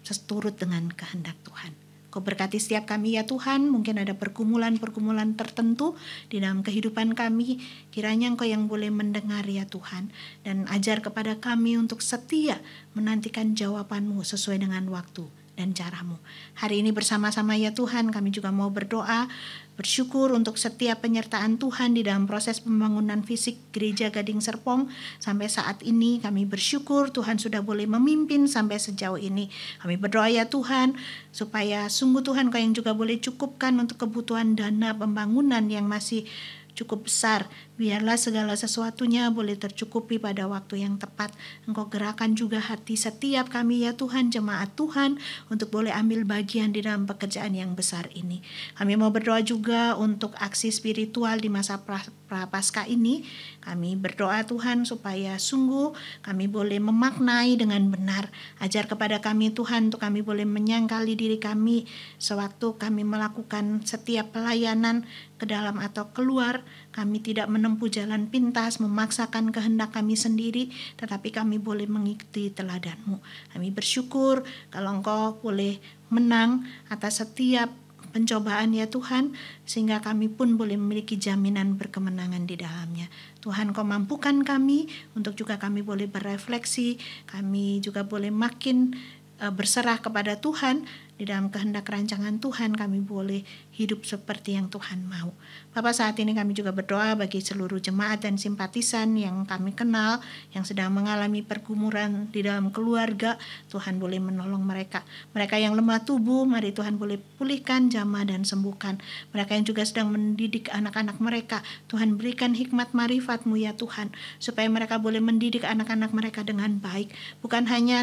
seturut dengan kehendak Tuhan. Kau berkati setiap kami ya Tuhan, mungkin ada pergumulan-pergumulan tertentu di dalam kehidupan kami, kiranya Engkau yang boleh mendengar ya Tuhan, dan ajar kepada kami untuk setia menantikan jawaban-Mu sesuai dengan waktu dan cara-Mu. Hari ini bersama-sama ya Tuhan, kami juga mau berdoa, bersyukur untuk setiap penyertaan Tuhan di dalam proses pembangunan fisik Gereja Gading Serpong. Sampai saat ini kami bersyukur Tuhan sudah boleh memimpin sampai sejauh ini. Kami berdoa ya Tuhan, supaya sungguh Tuhan Kau yang juga boleh cukupkan untuk kebutuhan dana pembangunan yang masih cukup besar Biarlah segala sesuatunya boleh tercukupi pada waktu yang tepat. Engkau gerakan juga hati setiap kami ya Tuhan, jemaat Tuhan, untuk boleh ambil bagian di dalam pekerjaan yang besar ini. Kami mau berdoa juga untuk aksi spiritual di masa Prapaskah ini. Kami berdoa Tuhan supaya sungguh kami boleh memaknai dengan benar. Ajar kepada kami Tuhan untuk kami boleh menyangkali diri kami sewaktu kami melakukan setiap pelayanan ke dalam atau keluar. Kami tidak menempuh jalan pintas, memaksakan kehendak kami sendiri, tetapi kami boleh mengikuti teladan-Mu. Kami bersyukur kalau Engkau boleh menang atas setiap pencobaan ya Tuhan, sehingga kami pun boleh memiliki jaminan berkemenangan di dalamnya. Tuhan, Kau mampukan kami untuk juga kami boleh berefleksi, kami juga boleh makin berserah kepada Tuhan. Di dalam kehendak rancangan Tuhan kami boleh hidup seperti yang Tuhan mau. Bapak, saat ini kami juga berdoa bagi seluruh jemaat dan simpatisan yang kami kenal, yang sedang mengalami pergumulan di dalam keluarga. Tuhan boleh menolong mereka. Mereka yang lemah tubuh, mari Tuhan boleh pulihkan, jamah dan sembuhkan. Mereka yang juga sedang mendidik anak-anak mereka, Tuhan berikan hikmat marifat-Mu ya Tuhan, supaya mereka boleh mendidik anak-anak mereka dengan baik. Bukan hanya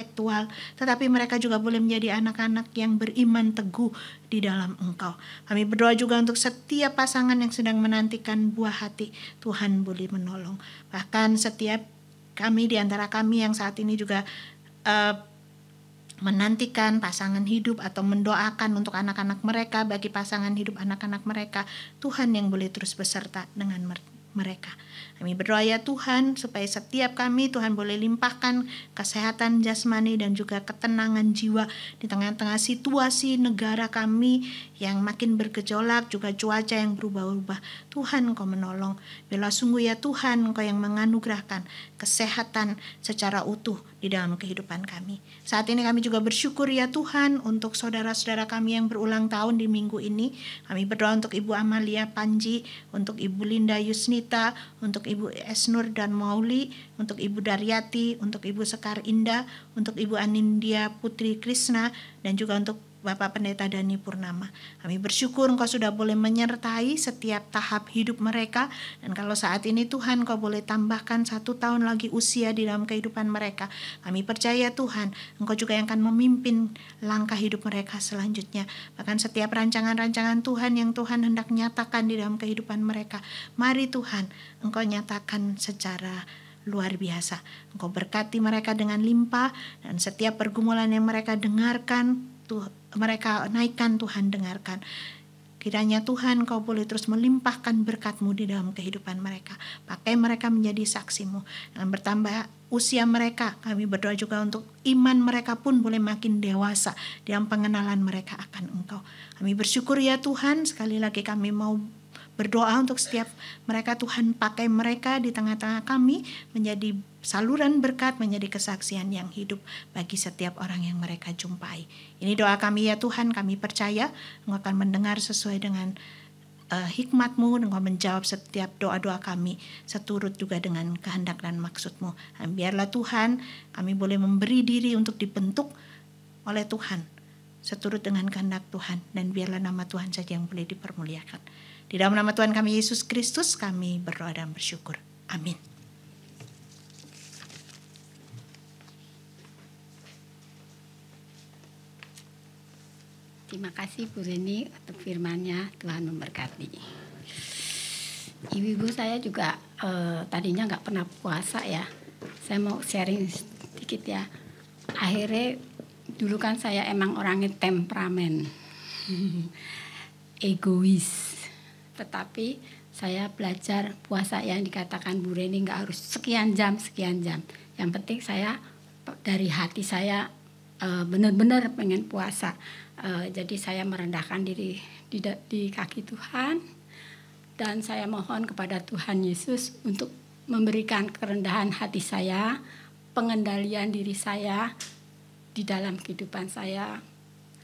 intelektual, tetapi mereka juga boleh menjadi anak-anak yang beriman teguh di dalam Engkau. Kami berdoa juga untuk setiap pasangan yang sedang menantikan buah hati, Tuhan boleh menolong. Bahkan setiap kami di antara kami yang saat ini juga menantikan pasangan hidup atau mendoakan untuk anak-anak mereka, bagi pasangan hidup anak-anak mereka, Tuhan yang boleh terus beserta dengan mereka. Kami berdoa ya Tuhan, supaya setiap kami Tuhan boleh limpahkan kesehatan jasmani dan juga ketenangan jiwa di tengah-tengah situasi negara kami yang makin bergejolak, juga cuaca yang berubah-ubah. Tuhan, Engkau menolong. Bila sungguh ya Tuhan, Engkau yang menganugerahkan kesehatan secara utuh di dalam kehidupan kami. Saat ini kami juga bersyukur ya Tuhan untuk saudara-saudara kami yang berulang tahun di minggu ini. Kami berdoa untuk Ibu Amalia Panji, untuk Ibu Linda Yusnita, untuk Ibu Esnur dan Mauli, untuk Ibu Daryati, untuk Ibu Sekar Indah, untuk Ibu Anindya Putri Krishna, dan juga untuk Bapak Pendeta Dani Purnama. Kami bersyukur Engkau sudah boleh menyertai setiap tahap hidup mereka, dan kalau saat ini Tuhan Engkau boleh tambahkan 1 tahun lagi usia di dalam kehidupan mereka. Kami percaya Tuhan, Engkau juga yang akan memimpin langkah hidup mereka selanjutnya. Bahkan setiap rancangan-rancangan Tuhan yang Tuhan hendak nyatakan di dalam kehidupan mereka, mari Tuhan Engkau nyatakan secara luar biasa. Engkau berkati mereka dengan limpah, dan setiap pergumulan yang mereka dengarkan, mereka naikkan Tuhan, dengarkan. Kiranya Tuhan Kau boleh terus melimpahkan berkat-Mu di dalam kehidupan mereka. Pakai mereka menjadi saksi-Mu. Dengan bertambah usia mereka, kami berdoa juga untuk iman mereka pun boleh makin dewasa dalam pengenalan mereka akan Engkau. Kami bersyukur ya Tuhan, sekali lagi kami mau berdoa untuk setiap mereka. Tuhan pakai mereka di tengah-tengah kami menjadi saluran berkat, menjadi kesaksian yang hidup bagi setiap orang yang mereka jumpai. Ini doa kami ya Tuhan, kami percaya Engkau akan mendengar sesuai dengan hikmat-Mu, Engkau menjawab setiap doa-doa kami seturut juga dengan kehendak dan maksud-Mu. Dan biarlah Tuhan kami boleh memberi diri untuk dibentuk oleh Tuhan seturut dengan kehendak Tuhan, dan biarlah nama Tuhan saja yang boleh dipermuliakan. Di dalam nama Tuhan kami Yesus Kristus kami berdoa dan bersyukur. Amin. Terima kasih Bu Reni untuk firman-Nya. Tuhan memberkati. Ibu-ibu, saya juga tadinya nggak pernah puasa ya. Saya mau sharing sedikit ya. Akhirnya dulu kan saya emang orangnya temperamen, egois. Tetapi saya belajar puasa yang dikatakan Bu Reni nggak harus sekian jam. Yang penting saya dari hati saya benar-benar pengen puasa. Jadi saya merendahkan diri di kaki Tuhan, dan saya mohon kepada Tuhan Yesus untuk memberikan kerendahan hati saya, pengendalian diri saya di dalam kehidupan saya,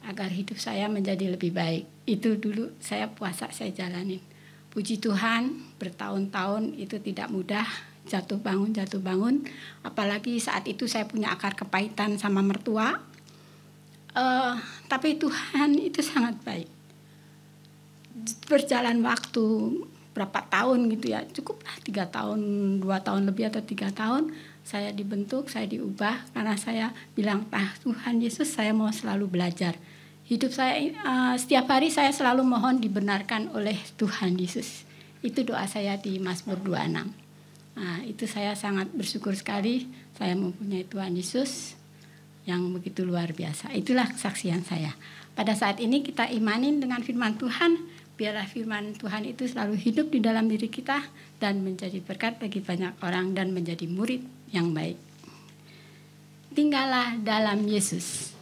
agar hidup saya menjadi lebih baik. Itu dulu saya puasa saya jalanin. Puji Tuhan, bertahun-tahun itu tidak mudah, jatuh bangun. Apalagi saat itu saya punya akar kepahitan sama mertua. Tapi Tuhan itu sangat baik. berjalan waktu berapa tahun gitu ya, cukuplah 3 tahun, 2 tahun lebih atau 3 tahun, saya dibentuk, saya diubah karena saya bilang, Tuhan Yesus, saya mau selalu belajar. Hidup saya setiap hari saya selalu mohon dibenarkan oleh Tuhan Yesus. Itu doa saya di Mazmur 26. Nah, itu saya sangat bersyukur sekali saya mempunyai Tuhan Yesus yang begitu luar biasa. Itulah kesaksian saya. Pada saat ini kita imanin dengan firman Tuhan, biarlah firman Tuhan itu selalu hidup di dalam diri kita dan menjadi berkat bagi banyak orang dan menjadi murid yang baik. Tinggallah dalam Yesus.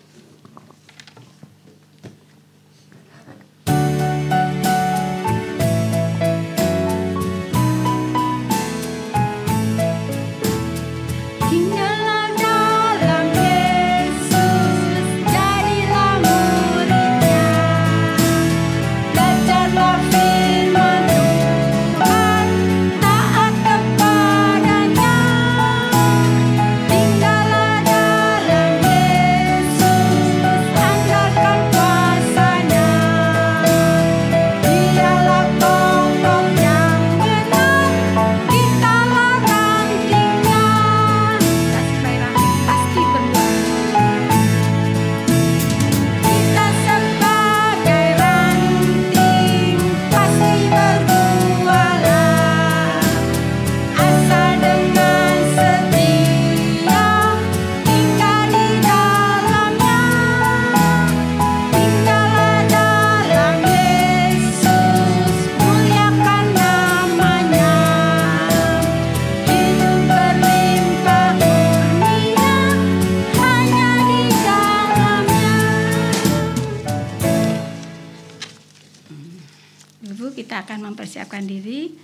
Kita akan mempersiapkan diri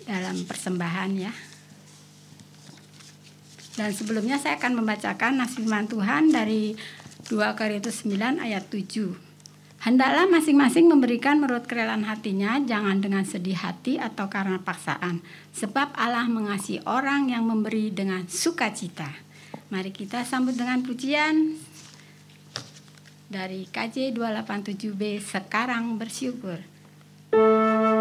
dalam persembahan ya. Dan sebelumnya saya akan membacakan firman Tuhan dari 2 Korintus 9 ayat 7. Hendaklah masing-masing memberikan menurut kerelaan hatinya, jangan dengan sedih hati atau karena paksaan. Sebab Allah mengasihi orang yang memberi dengan sukacita. Mari kita sambut dengan pujian dari KJ 287B, Sekarang Bersyukur. Segala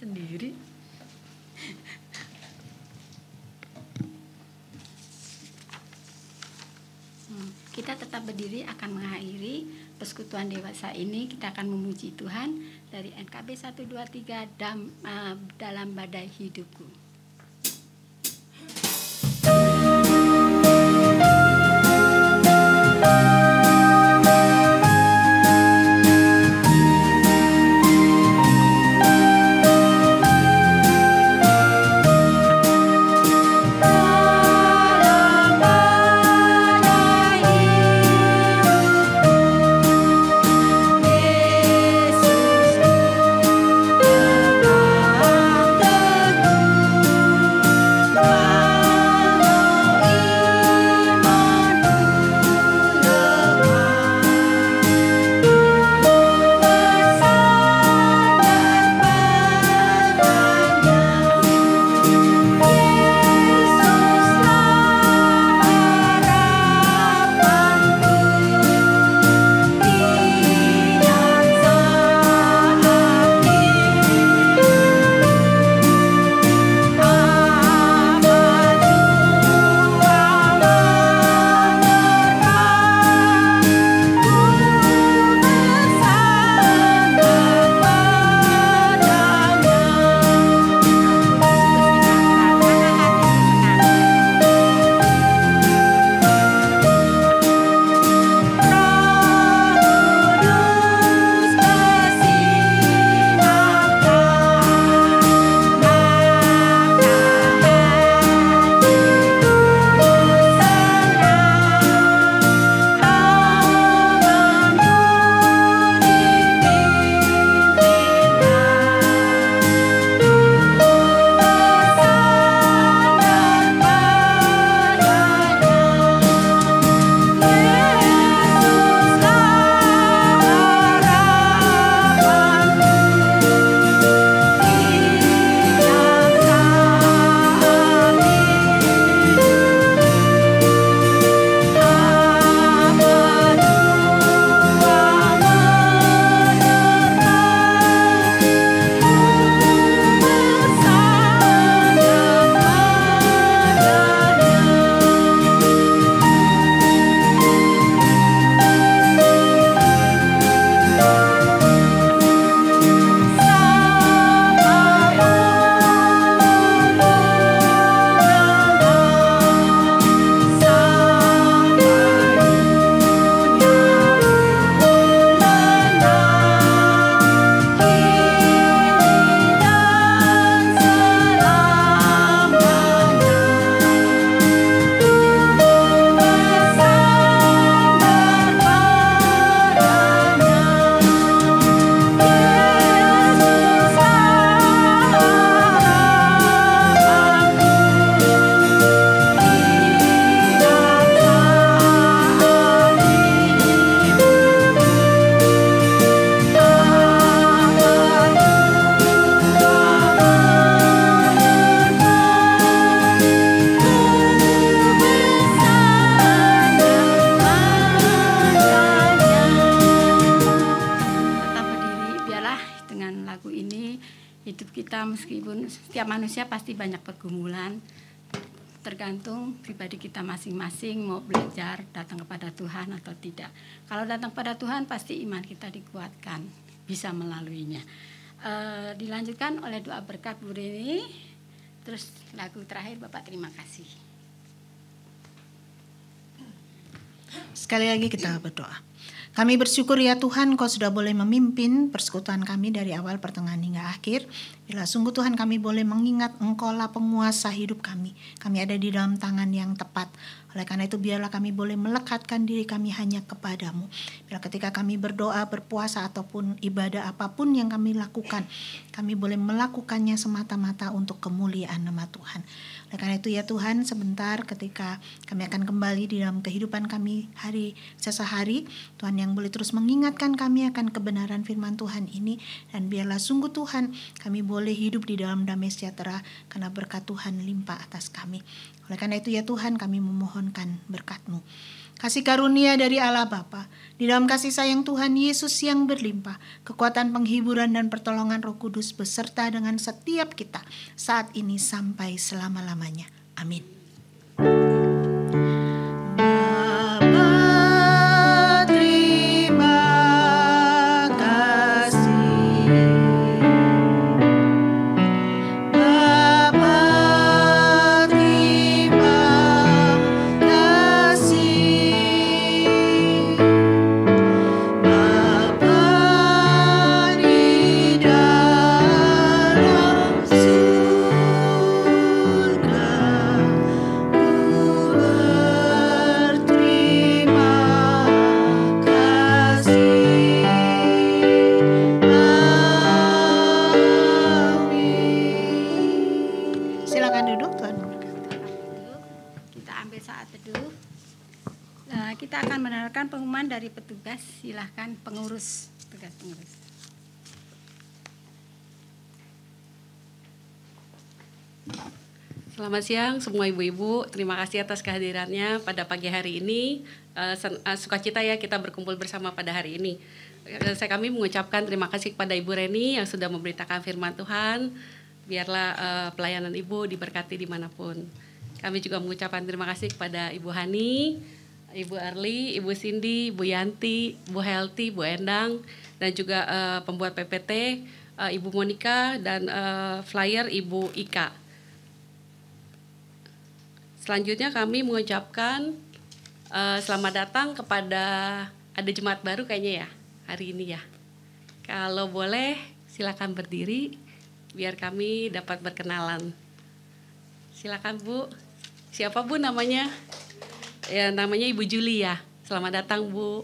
sendiri. Kita tetap berdiri akan mengakhiri persekutuan dewasa ini. Kita akan memuji Tuhan dari NKB 123 dalam badai hidupku. Meskipun setiap manusia pasti banyak pergumulan, tergantung pribadi kita masing-masing mau belajar datang kepada Tuhan atau tidak. Kalau datang kepada Tuhan pasti iman kita dikuatkan, bisa melaluinya. Dilanjutkan oleh doa berkat Bu Rini, terus lagu terakhir. Bapak terima kasih. Sekali lagi kita berdoa. Kami bersyukur ya Tuhan, Kau sudah boleh memimpin persekutuan kami dari awal, pertengahan hingga akhir. Bila sungguh Tuhan kami boleh mengingat Engkau lah penguasa hidup kami. Kami ada di dalam tangan yang tepat. Oleh karena itu biarlah kami boleh melekatkan diri kami hanya kepadamu. Bila ketika kami berdoa, berpuasa ataupun ibadah apapun yang kami lakukan, kami boleh melakukannya semata-mata untuk kemuliaan nama Tuhan. Oleh karena itu ya Tuhan, sebentar ketika kami akan kembali di dalam kehidupan kami hari sesehari, Tuhan yang boleh terus mengingatkan kami akan kebenaran firman Tuhan ini, dan biarlah sungguh Tuhan kami boleh hidup di dalam damai sejahtera karena berkat Tuhan limpah atas kami. Oleh karena itu ya Tuhan, kami memohonkan berkat-Mu. Kasih karunia dari Allah Bapa Di dalam kasih sayang Tuhan Yesus yang berlimpah, kekuatan penghiburan dan pertolongan Roh Kudus beserta dengan setiap kita saat ini sampai selama-lamanya. Amin. Kita akan mendengarkan pengumuman dari petugas. Silahkan pengurus, petugas pengurus. Selamat siang semua ibu-ibu, terima kasih atas kehadirannya pada pagi hari ini. Sukacita ya kita berkumpul bersama pada hari ini. Kami mengucapkan terima kasih kepada Ibu Reni yang sudah memberitakan firman Tuhan. Biarlah pelayanan Ibu diberkati dimanapun. Kami juga mengucapkan terima kasih kepada Ibu Hani, Ibu Arli, Ibu Cindy, Ibu Yanti, Bu Helti, Bu Endang, dan juga pembuat PPT, Ibu Monica, dan flyer Ibu Ika. Selanjutnya kami mengucapkan selamat datang kepada, ada jemaat baru kayaknya ya, hari ini ya. Kalau boleh silakan berdiri, biar kami dapat berkenalan. Silakan Bu, siapa Bu namanya? Ya, namanya Ibu Juli ya. Selamat datang Bu.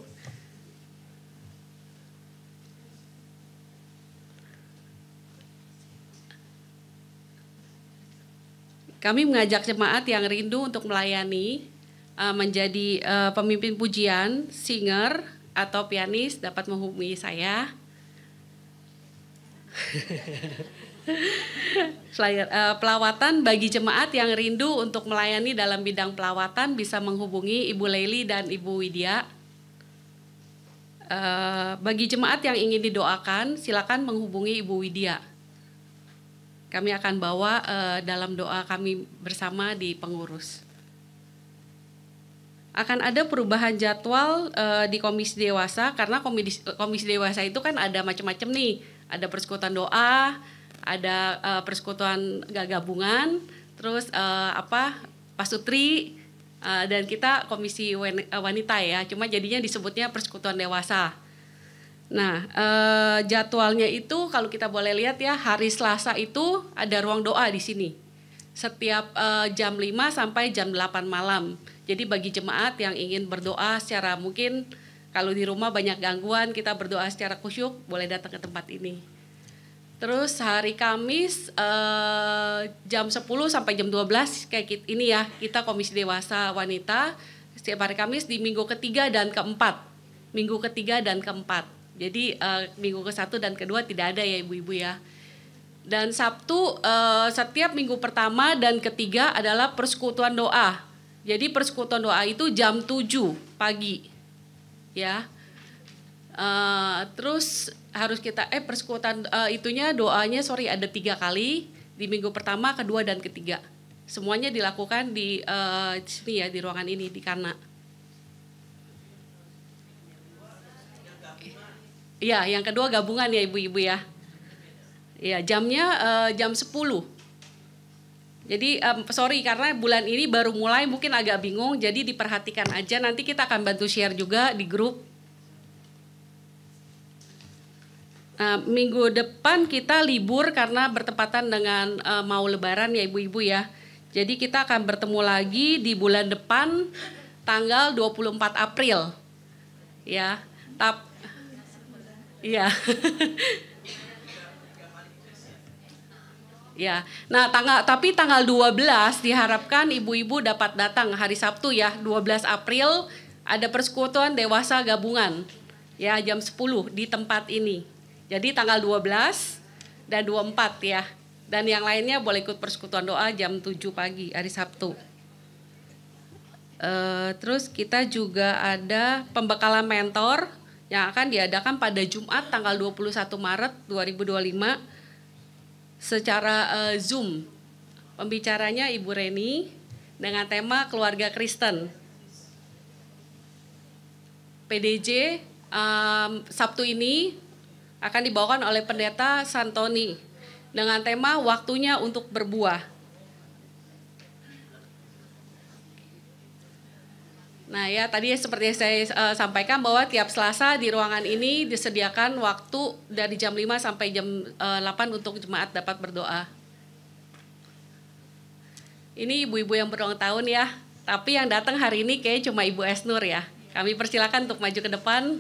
Kami mengajak jemaat yang rindu untuk melayani, menjadi pemimpin pujian, singer atau pianis dapat menghubungi saya. Pelawatan bagi jemaat yang rindu untuk melayani dalam bidang pelawatan bisa menghubungi Ibu Leili dan Ibu Widya. Bagi jemaat yang ingin didoakan, silakan menghubungi Ibu Widya. Kami akan bawa dalam doa kami bersama di pengurus. Akan ada perubahan jadwal di komisi dewasa, karena komisi dewasa itu kan ada macam-macam nih. Ada persekutuan doa, ada persekutuan gabungan, terus pasutri, dan kita komisi wanita ya. Cuma jadinya disebutnya persekutuan dewasa. Nah, jadwalnya itu kalau kita boleh lihat ya, hari Selasa itu ada ruang doa di sini. Setiap jam 5 sampai jam 8 malam. Jadi bagi jemaat yang ingin berdoa secara, mungkin kalau di rumah banyak gangguan, kita berdoa secara khusyuk, boleh datang ke tempat ini. Terus hari Kamis jam 10 sampai jam 12 kayak ini ya, kita komisi dewasa wanita setiap hari Kamis di minggu ketiga dan keempat. Minggu ketiga dan keempat. Jadi minggu ke-1 dan ke-2 tidak ada ya ibu-ibu ya. Dan Sabtu setiap minggu pertama dan ketiga adalah persekutuan doa. Jadi persekutuan doa itu jam 7 pagi. Ya. Terus harus kita persekutuan itunya doanya ada 3 kali di minggu pertama, kedua dan ketiga. Semuanya dilakukan di sini ya, di ruangan ini di Kana. Ya, yang kedua gabungan ya ibu-ibu ya. Ya, jamnya jam 10. Jadi sorry karena bulan ini baru mulai mungkin agak bingung, jadi diperhatikan aja, nanti kita akan bantu share juga di grup. Minggu depan kita libur karena bertepatan dengan mau lebaran ya ibu-ibu ya. Jadi kita akan bertemu lagi di bulan depan tanggal 24 April. Ya. Iya. Ya. Nah, tapi tanggal 12 diharapkan ibu-ibu dapat datang hari Sabtu ya, 12 April ada persekutuan dewasa gabungan. Ya, jam 10 di tempat ini. Jadi tanggal 12 dan 24 ya. Dan yang lainnya boleh ikut persekutuan doa jam 7 pagi hari Sabtu. Terus kita juga ada pembekalan mentor yang akan diadakan pada Jumat tanggal 21 Maret 2025 secara Zoom. Pembicaranya Ibu Reni dengan tema keluarga Kristen. PDJ Sabtu ini akan dibawakan oleh Pendeta Santoni dengan tema waktunya untuk berbuah. Nah ya, tadi seperti yang saya sampaikan bahwa tiap Selasa di ruangan ini disediakan waktu dari jam 5 sampai jam 8 untuk jemaat dapat berdoa. Ini ibu-ibu yang berulang tahun ya, tapi yang datang hari ini kayak cuma Ibu Esnur ya. Kami persilakan untuk maju ke depan.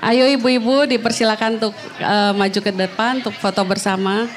Ayo ibu-ibu dipersilakan untuk maju ke depan untuk foto bersama.